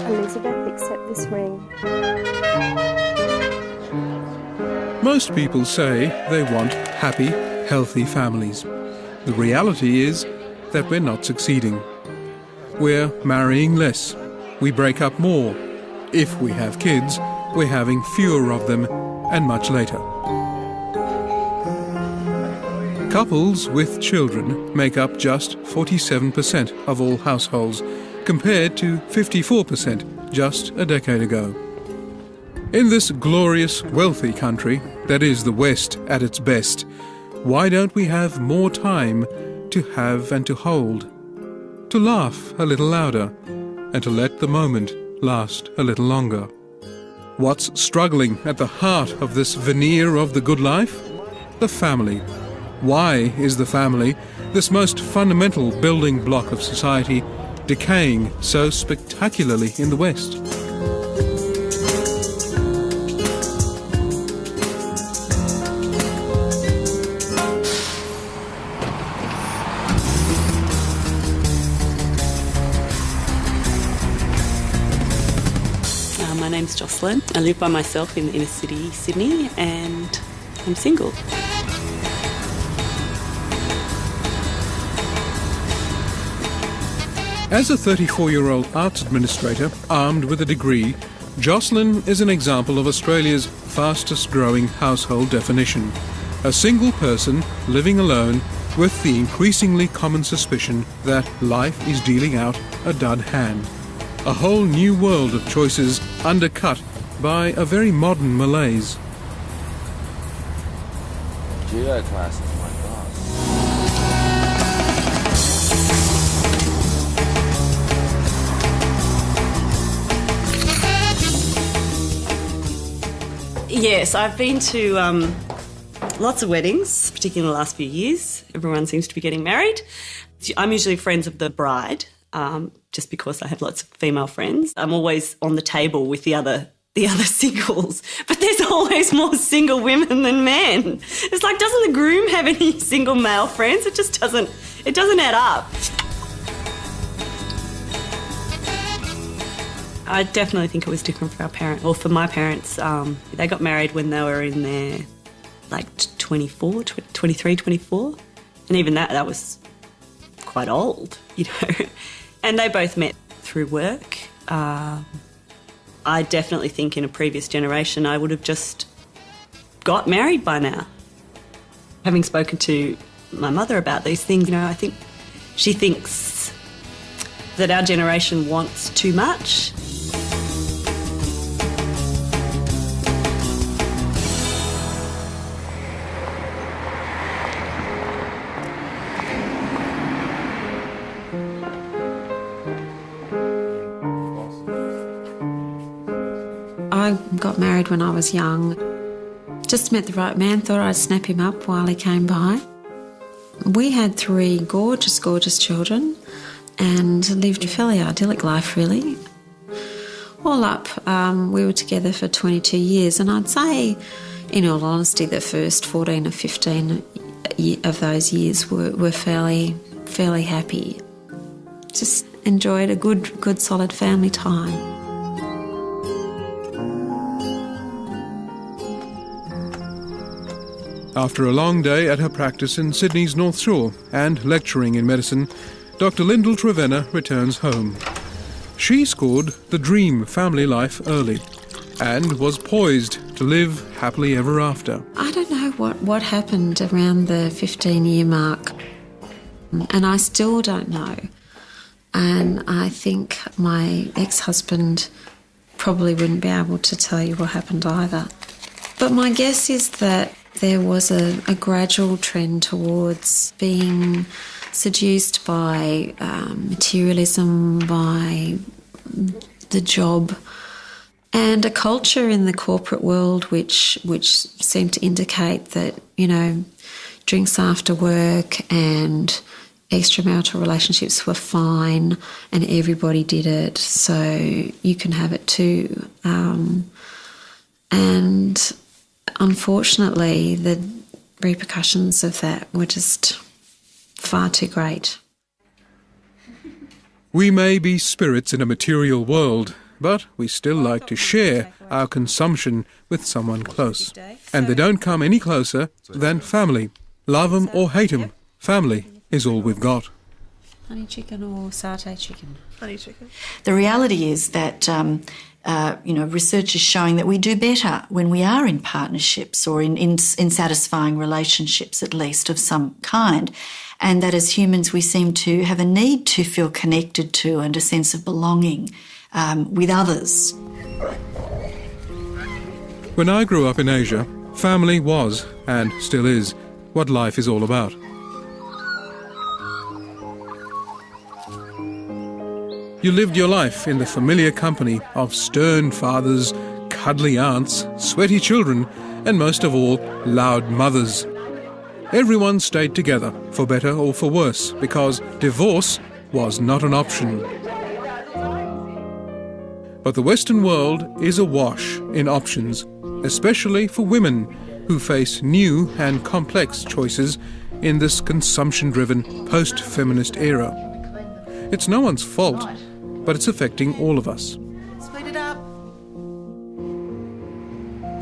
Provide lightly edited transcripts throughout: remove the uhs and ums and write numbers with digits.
Elizabeth, accept this ring. Most people say they want happy, healthy families. The reality is that we're not succeeding. We're marrying less. We break up more. If we have kids, we're having fewer of them and much later. Couples with children make up just 47% of all households, compared to 54% just a decade ago. In this glorious, wealthy country that is the West at its best, why don't we have more time to have and to hold, to laugh a little louder, and to let the moment last a little longer? What's struggling at the heart of this veneer of the good life? The family. Why is the family, this most fundamental building block of society, decaying so spectacularly in the West? My name's Jocelyn. I live by myself in the inner city, Sydney, and I'm single. As a 34-year-old arts administrator armed with a degree, Jocelyn is an example of Australia's fastest-growing household definition. A single person living alone with the increasingly common suspicion that life is dealing out a dud hand. A whole new world of choices undercut by a very modern malaise. Judo class is my class. Yes, I've been to lots of weddings, particularly in the last few years. Everyone seems to be getting married. I'm usually friends of the bride, just because I have lots of female friends. I'm always on the table with the other singles, but there's always more single women than men. It's like, doesn't the groom have any single male friends? It just doesn't add up. I definitely think it was different for our parents, or for my parents. They got married when they were in their, 23, 24. And even that was quite old, And they both met through work. I definitely think in a previous generation I would have just got married by now. Having spoken to my mother about these things, I think she thinks that our generation wants too much. I got married when I was young. Just met the right man, thought I'd snap him up while he came by. We had 3 gorgeous, gorgeous children and lived a fairly idyllic life, really. All up, we were together for 22 years, and I'd say, in all honesty, the first 14 or 15 of those years were fairly happy. Just enjoyed a good solid family time. After a long day at her practice in Sydney's North Shore and lecturing in medicine, Dr. Lyndall Trevenna returns home. She scored the dream family life early and was poised to live happily ever after. I don't know what happened around the 15-year mark, and I still don't know. And I think my ex-husband probably wouldn't be able to tell you what happened either. But my guess is that there was a gradual trend towards being seduced by materialism, by the job, and a culture in the corporate world which seemed to indicate that, drinks after work and extramarital relationships were fine and everybody did it, so you can have it too. And unfortunately, the repercussions of that were just far too great. We may be spirits in a material world, but we still like to share our consumption with someone close. And they don't come any closer than family. Love 'em or hate 'em, family is all we've got. Honey chicken or satay chicken? Honey chicken. The reality is that, research is showing that we do better when we are in partnerships or in satisfying relationships, at least, of some kind. And that as humans we seem to have a need to feel connected to and a sense of belonging with others. When I grew up in Asia, family was, and still is, what life is all about. You lived your life in the familiar company of stern fathers, cuddly aunts, sweaty children, and most of all, loud mothers. Everyone stayed together, for better or for worse, because divorce was not an option. But the Western world is awash in options, especially for women who face new and complex choices in this consumption-driven post-feminist era. It's no one's fault, but it's affecting all of us. Split it up.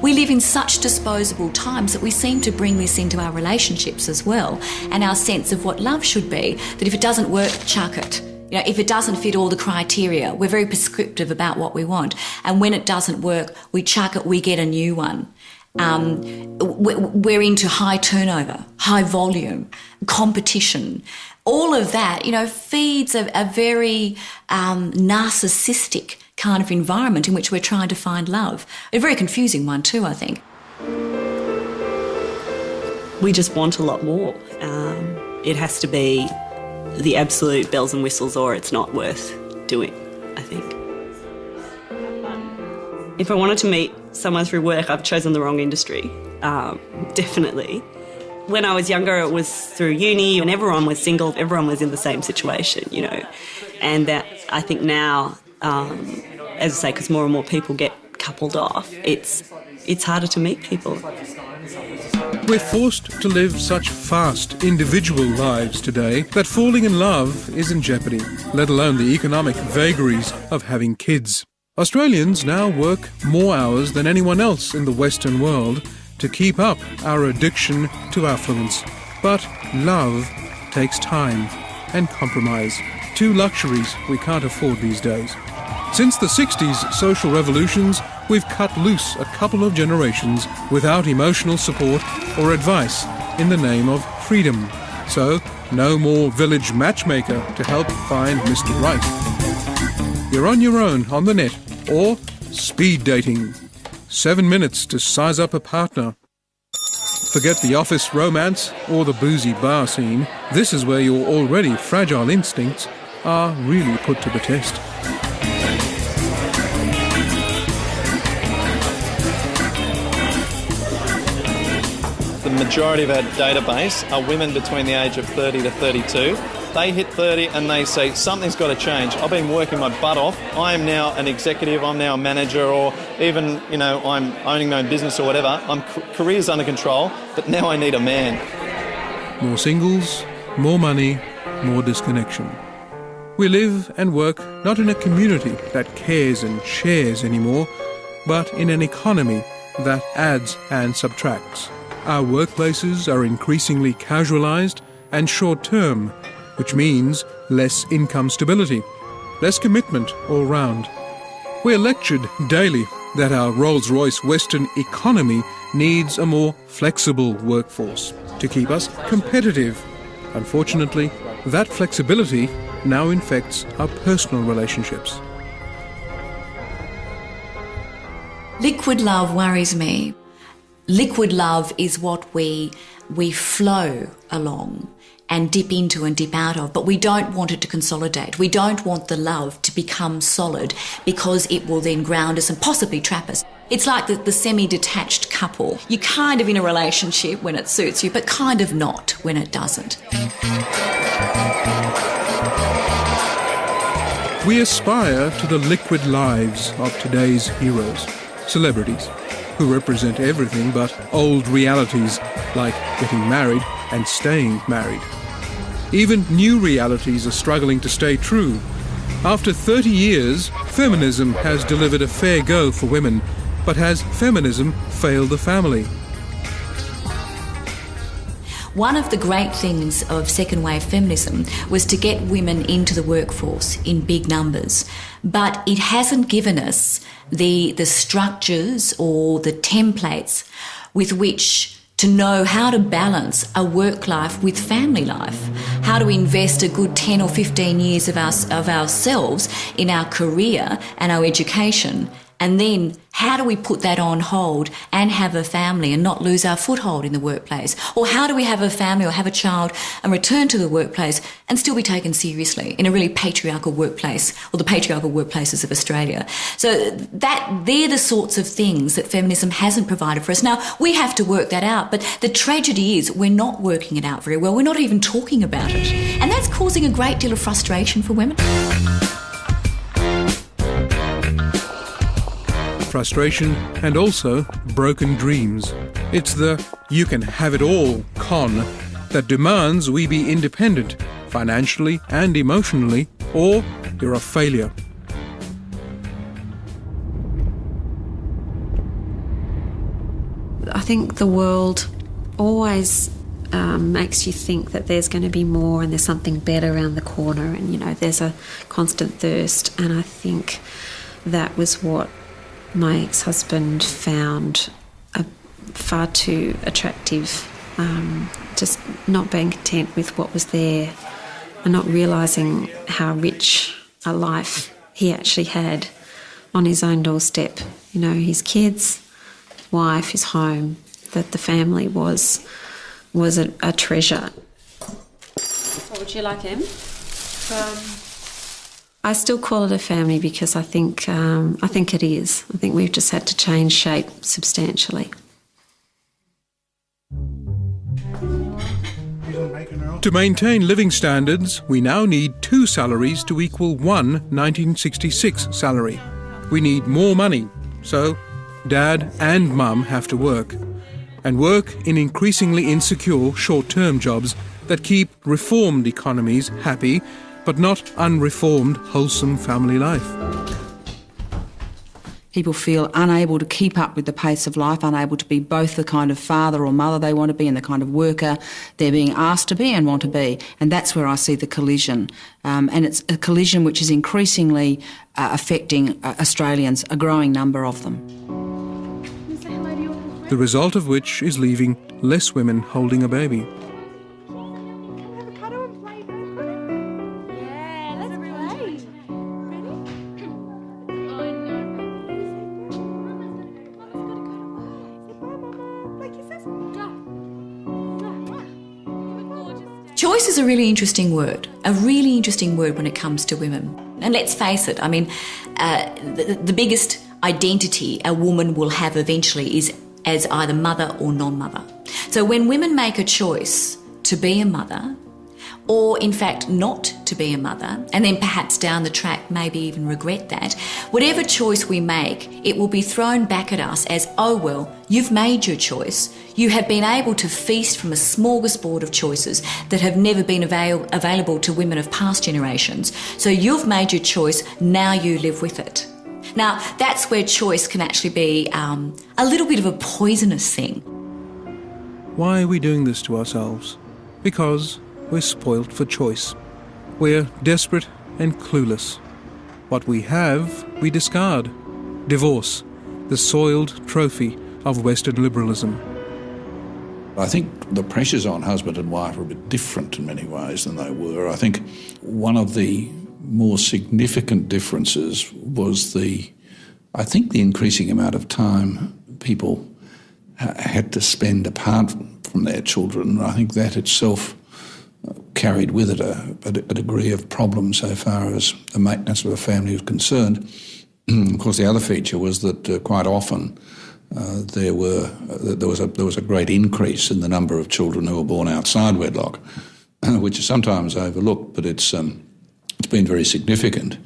We live in such disposable times that we seem to bring this into our relationships as well, and our sense of what love should be, that if it doesn't work, chuck it. If it doesn't fit all the criteria, we're very prescriptive about what we want. And when it doesn't work, we chuck it, we get a new one. We're into high turnover, high volume, competition. All of that, feeds a very narcissistic kind of environment in which we're trying to find love. A very confusing one too, I think. We just want a lot more. It has to be the absolute bells and whistles or it's not worth doing, I think. If I wanted to meet someone through work, I've chosen the wrong industry, definitely. When I was younger, it was through uni and everyone was single, everyone was in the same situation, And that I think now, as I say, because more and more people get coupled off, it's harder to meet people. We're forced to live such fast, individual lives today that falling in love is in jeopardy, let alone the economic vagaries of having kids. Australians now work more hours than anyone else in the Western world to keep up our addiction to affluence. But love takes time and compromise, two luxuries we can't afford these days. Since the 60s social revolutions, we've cut loose a couple of generations without emotional support or advice in the name of freedom. So, no more village matchmaker to help find Mr. Right. You're on your own on the net, or speed dating. 7 minutes to size up a partner. Forget the office romance or the boozy bar scene. This is where your already fragile instincts are really put to the test. The majority of our database are women between the age of 30 to 32. They hit 30 and they say, something's got to change. I've been working my butt off. I am now an executive, I'm now a manager, or even, I'm owning my own business or whatever. Career's under control, but now I need a man. More singles, more money, more disconnection. We live and work not in a community that cares and shares anymore, but in an economy that adds and subtracts. Our workplaces are increasingly casualised and short-term, which means less income stability, less commitment all round. We're lectured daily that our Rolls-Royce Western economy needs a more flexible workforce to keep us competitive. Unfortunately, that flexibility now infects our personal relationships. Liquid love worries me. Liquid love is what we flow along and dip into and dip out of, but we don't want it to consolidate. We don't want the love to become solid because it will then ground us and possibly trap us. It's like the semi-detached couple. You're kind of in a relationship when it suits you, but kind of not when it doesn't. We aspire to the liquid lives of today's heroes, celebrities, who represent everything but old realities like getting married and staying married. Even new realities are struggling to stay true. After 30 years, feminism has delivered a fair go for women, but has feminism failed the family? One of the great things of second wave feminism was to get women into the workforce in big numbers, but it hasn't given us the structures or the templates with which to know how to balance a work life with family life, how to invest a good 10 or 15 years of ourselves in our career and our education, and then how do we put that on hold and have a family and not lose our foothold in the workplace? Or how do we have a family or have a child and return to the workplace and still be taken seriously in a really patriarchal workplace, or the patriarchal workplaces of Australia? So they're the sorts of things that feminism hasn't provided for us. Now, we have to work that out, but the tragedy is we're not working it out very well. We're not even talking about it. And that's causing a great deal of frustration for women. Frustration and also broken dreams. It's the "you can have it all" con that demands we be independent, financially and emotionally, or you're a failure. I think the world always makes you think that there's going to be more and there's something better around the corner, and, you know, there's a constant thirst. And I think that was what my ex-husband found far too attractive, just not being content with what was there and not realising how rich a life he actually had on his own doorstep. You know, his kids, his wife, his home, that the family was a treasure. What would you like, Em? I still call it a family because I think it is. I think we've just had to change shape substantially. To maintain living standards, we now need 2 salaries to equal one 1966 salary. We need more money, so Dad and Mum have to work, and work in increasingly insecure short-term jobs that keep reformed economies happy, but not unreformed, wholesome family life. People feel unable to keep up with the pace of life, unable to be both the kind of father or mother they want to be and the kind of worker they're being asked to be and want to be. And that's where I see the collision. And it's a collision which is increasingly affecting Australians, a growing number of them. The result of which is leaving less women holding a baby. Choice is a really interesting word when it comes to women. And let's face it, I mean, the biggest identity a woman will have eventually is as either mother or non-mother. So when women make a choice to be a mother, or in fact not to be a mother, and then perhaps down the track maybe even regret that, whatever choice we make, it will be thrown back at us as, oh well, you've made your choice. You have been able to feast from a smorgasbord of choices that have never been available to women of past generations. So you've made your choice, now you live with it. Now, that's where choice can actually be a little bit of a poisonous thing. Why are we doing this to ourselves? Because we're spoilt for choice. We're desperate and clueless. What we have, we discard. Divorce, the soiled trophy of Western liberalism. I think the pressures on husband and wife are a bit different in many ways than they were. I think one of the more significant differences was the increasing amount of time people had to spend apart from their children. I think that itself carried with it a degree of problem so far as the maintenance of a family was concerned. Of course, the other feature was that quite often there was a great increase in the number of children who were born outside wedlock, which is sometimes overlooked, but it's been very significant.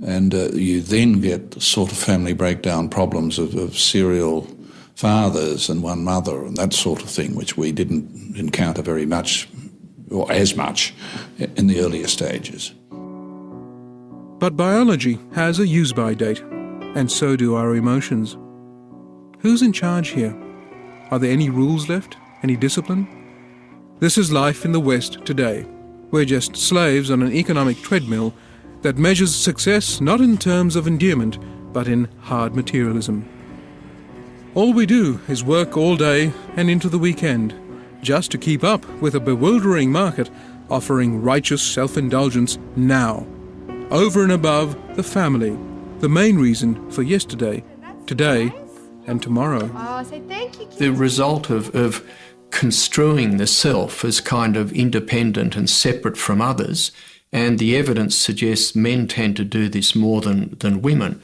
And you then get the sort of family breakdown problems of serial fathers and one mother and that sort of thing, which we didn't encounter very much or as much, in the earlier stages. But biology has a use-by date, and so do our emotions. Who's in charge here? Are there any rules left? Any discipline? This is life in the West today. We're just slaves on an economic treadmill that measures success not in terms of endearment, but in hard materialism. All we do is work all day and into the weekend, just to keep up with a bewildering market offering righteous self-indulgence now, over and above the family, the main reason for yesterday, today, and tomorrow. Oh, say thank you, The result of construing the self as kind of independent and separate from others, and the evidence suggests men tend to do this more than women,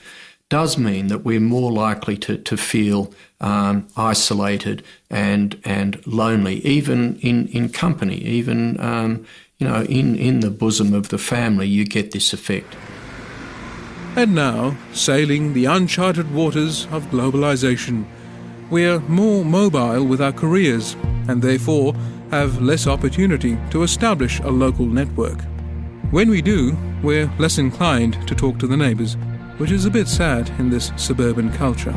does mean that we're more likely to feel isolated and lonely, even in company, even in the bosom of the family, you get this effect. And now, sailing the uncharted waters of globalisation, we're more mobile with our careers and therefore have less opportunity to establish a local network. When we do, we're less inclined to talk to the neighbours, which is a bit sad in this suburban culture.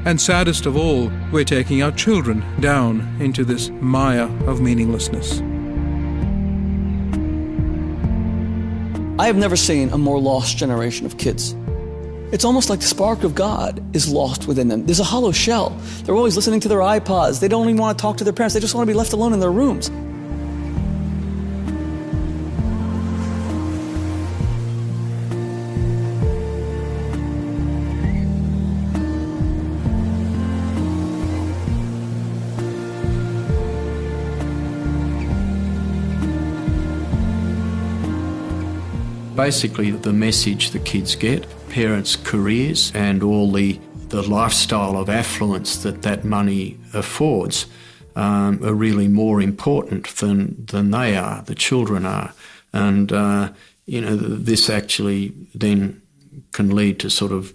And saddest of all, we're taking our children down into this mire of meaninglessness. I have never seen a more lost generation of kids. It's almost like the spark of God is lost within them. There's a hollow shell. They're always listening to their iPods. They don't even want to talk to their parents. They just want to be left alone in their rooms. Basically, the message the kids get, parents' careers and all the lifestyle of affluence that money affords are really more important than they are, the children are. And, this actually then can lead to sort of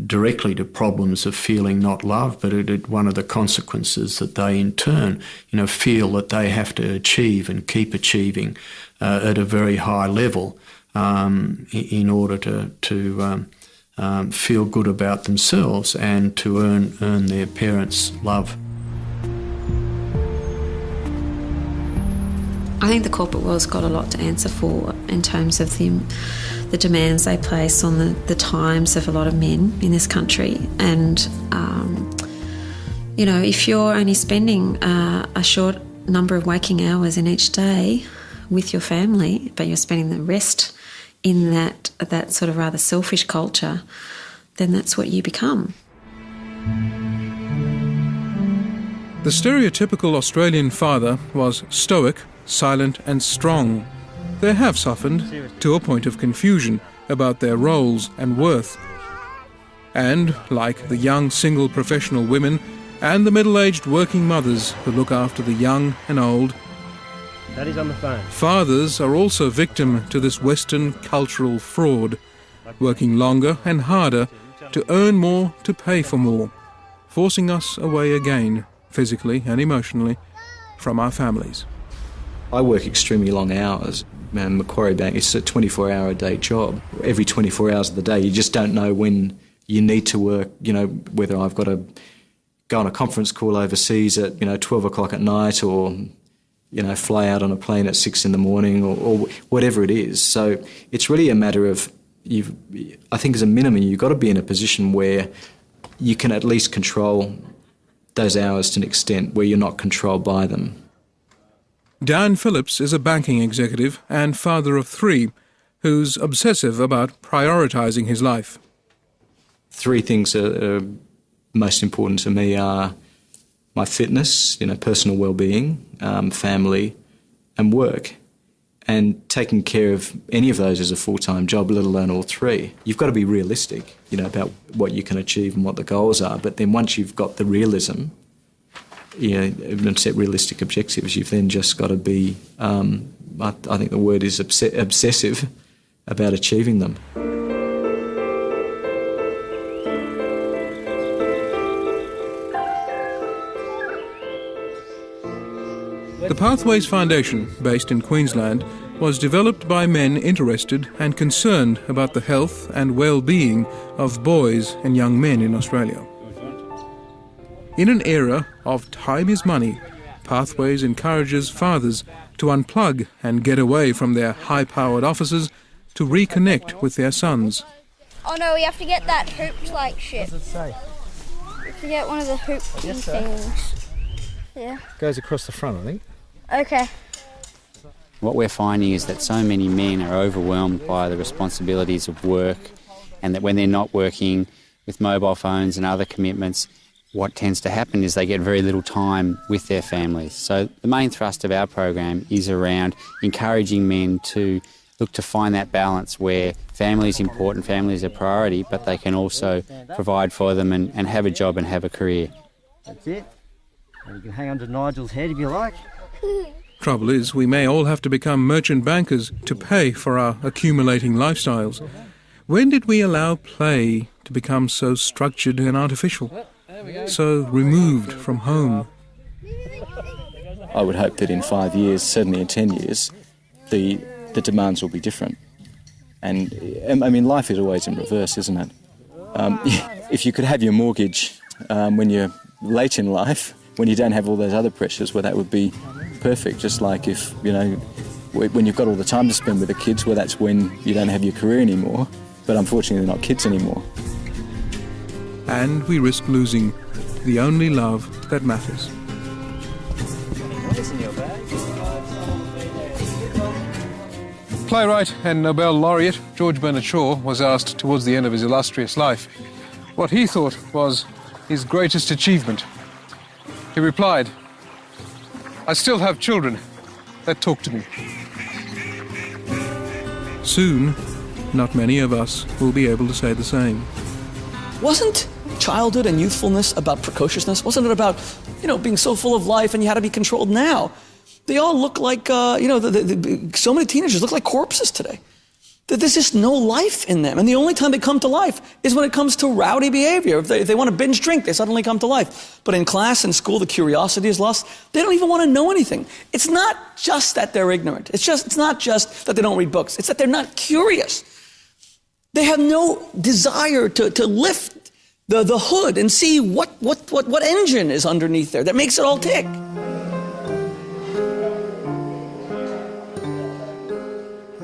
directly to problems of feeling not loved, but one of the consequences that they in turn, feel that they have to achieve and keep achieving at a very high level in order to feel good about themselves and to earn their parents' love. I think the corporate world's got a lot to answer for in terms of the demands they place on the times of a lot of men in this country. And, if you're only spending a short number of waking hours in each day with your family, but you're spending the rest in that sort of rather selfish culture, then that's what you become. The stereotypical Australian father was stoic, silent and strong. They have softened to a point of confusion about their roles and worth. And, like the young single professional women and the middle-aged working mothers who look after the young and old, Daddy's on the phone. fathers are also victim to this Western cultural fraud, working longer and harder to earn more to pay for more, forcing us away again, physically and emotionally, from our families. I work extremely long hours. Macquarie Bank, it's a 24-hour-a-day job. Every 24 hours of the day, you just don't know when you need to work, whether I've got to go on a conference call overseas at, 12 o'clock at night or, fly out on a plane at 6 in the morning or whatever it is. So it's really a matter of, I think as a minimum, you've got to be in a position where you can at least control those hours to an extent where you're not controlled by them. Dan Phillips is a banking executive and father of 3 who's obsessive about prioritising his life. 3 things that are most important to me are my fitness, personal well-being, family and work. And taking care of any of those is a full-time job, let alone all 3. You've got to be realistic, about what you can achieve and what the goals are. But then once you've got the realism, and set realistic objectives, you've then just got to be, I think the word is obsessive about achieving them. The Pathways Foundation, based in Queensland, was developed by men interested and concerned about the health and well-being of boys and young men in Australia. In an era of time is money, Pathways encourages fathers to unplug and get away from their high-powered offices to reconnect with their sons. Oh no, we have to get that hoop-like shit. What does it say? We have to get one of the hoop-y things. Yeah. Goes across the front, I think. Okay. What we're finding is that so many men are overwhelmed by the responsibilities of work, and that when they're not working with mobile phones and other commitments, what tends to happen is they get very little time with their families. So the main thrust of our program is around encouraging men to look to find that balance where family is important, family is a priority, but they can also provide for them and have a job and have a career. That's it. And you can hang on to Nigel's head if you like. Trouble is, we may all have to become merchant bankers to pay for our accumulating lifestyles. When did we allow play to become so structured and artificial, so removed from home? I would hope that in 5 years, certainly in 10 years, the demands will be different. And, I mean, life is always in reverse, isn't it? If you could have your mortgage when you're late in life, when you don't have all those other pressures, well, that would be perfect. Just like if, you know, when you've got all the time to spend with the kids, well, that's when you don't have your career anymore. But unfortunately, they're not kids anymore. And we risk losing the only love that matters. Playwright and Nobel laureate George Bernard Shaw was asked towards the end of his illustrious life what he thought was his greatest achievement. He replied, "I still have children that talk to me." Soon, not many of us will be able to say the same. Wasn't childhood and youthfulness about precociousness? Wasn't it about, being so full of life and you had to be controlled? Now, they all look like, so many teenagers look like corpses today. There's just no life in them. And the only time they come to life is when it comes to rowdy behavior. If they want to binge drink, they suddenly come to life. But in class and school, the curiosity is lost. They don't even want to know anything. It's not just that they're ignorant. It's not just that they don't read books. It's that they're not curious. They have no desire to lift the hood and see what engine is underneath there that makes it all tick.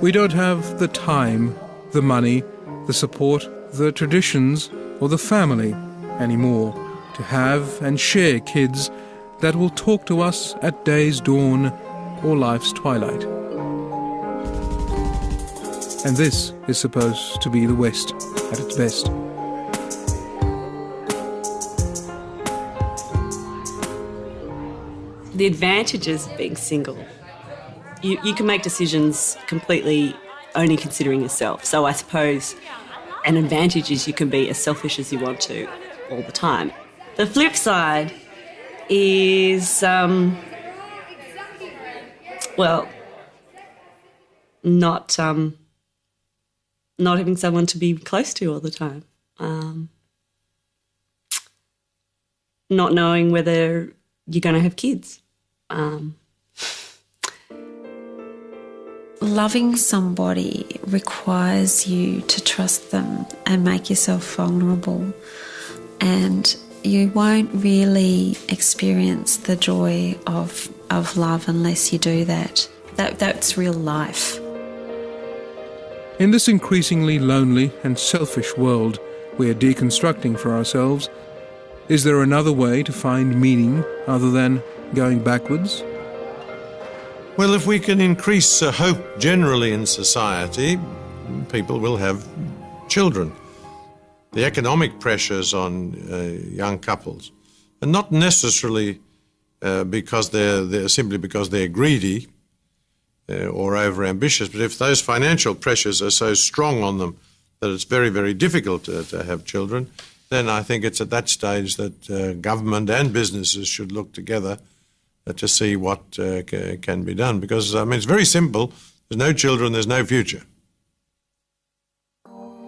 We don't have the time, the money, the support, the traditions, or the family anymore to have and share kids that will talk to us at day's dawn or life's twilight. And this is supposed to be the West at its best. The advantages of being single. You can make decisions completely only considering yourself. So I suppose an advantage is you can be as selfish as you want to all the time. The flip side is, not having someone to be close to all the time. Not knowing whether you're going to have kids. Loving somebody requires you to trust them and make yourself vulnerable, and you won't really experience the joy of love unless you do that. That's real life. In this increasingly lonely and selfish world we're deconstructing for ourselves, is there another way to find meaning other than going backwards? Well, if we can increase hope generally in society, people will have children. The economic pressures on young couples, and not necessarily because they're simply because they're greedy or over-ambitious, but if those financial pressures are so strong on them that it's very, very difficult to have children, then I think it's at that stage that government and businesses should look together to see what can be done. Because, it's very simple. There's no children, there's no future.